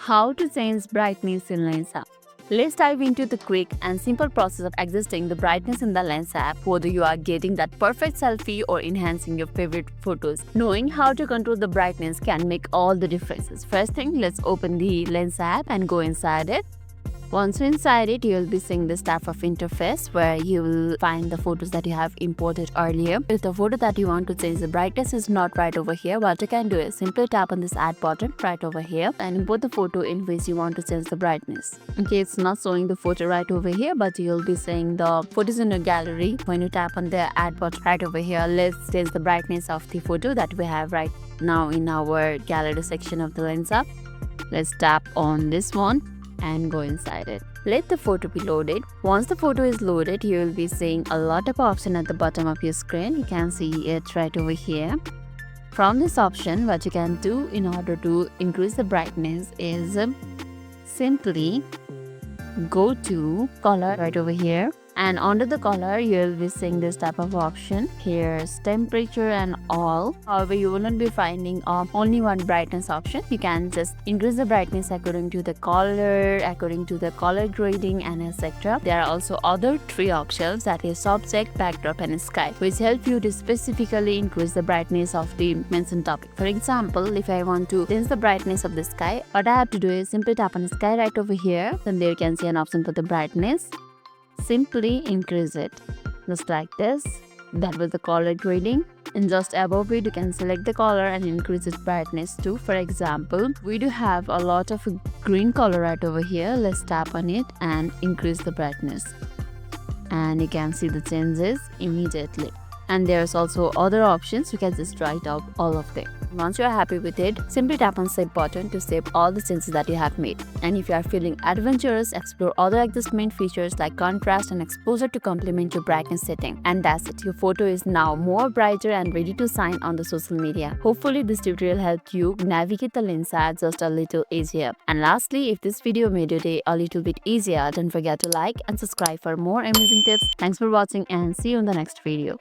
How to change brightness in Lensa. Let's dive into the quick and simple process of adjusting the brightness in the Lensa app, whether you are getting that perfect selfie or enhancing your favorite photos. Knowing how to control the brightness can make all the differences. First thing, let's open the Lensa app and go inside it. Once you're inside it, you'll be seeing this type of interface where you will find the photos that you have imported earlier. If the photo that you want to change the brightness is not right over here, what you can do is simply tap on this add button right over here and import the photo in which you want to change the brightness. Okay, it's not showing the photo right over here, but you'll be seeing the photos in your gallery. When you tap on the add button right over here, let's change the brightness of the photo that we have right now in our gallery section of the Lensa. Let's tap on this one and go inside it. Let the photo be loaded. Once the photo is loaded, you will be seeing a lot of options at the bottom of your screen. You can see it right over here. From this option, what you can do in order to increase the brightness is simply go to color right over here, and under the color you'll be seeing this type of option. Here's temperature and all. However, you will not be finding only one brightness option. You can just increase the brightness according to the color, according to the color grading, and etc. There are also other three options, that is subject, backdrop, and sky, which help you to specifically increase the brightness of the mentioned topic. For example, if I want to change the brightness of the sky, what I have to do is simply tap on sky right over here. Then there you can see an option for the brightness. Simply increase it just like this. That was the color grading, and just above it you can select the color and increase its brightness too. For example, we do have a lot of green color right over here. Let's tap on it and increase the brightness, and you can see the changes immediately. And there's also other options. You can just write out all of them. Once you are happy with it, simply tap on save button to save all the changes that you have made. And if you are feeling adventurous, explore other adjustment features like contrast and exposure to complement your brightness setting. And that's it. Your photo is now more brighter and ready to shine on the social media. Hopefully this tutorial helped you navigate the Lensa just a little easier. And lastly, if this video made your day a little bit easier, don't forget to like and subscribe for more amazing tips. Thanks for watching and see you in the next video.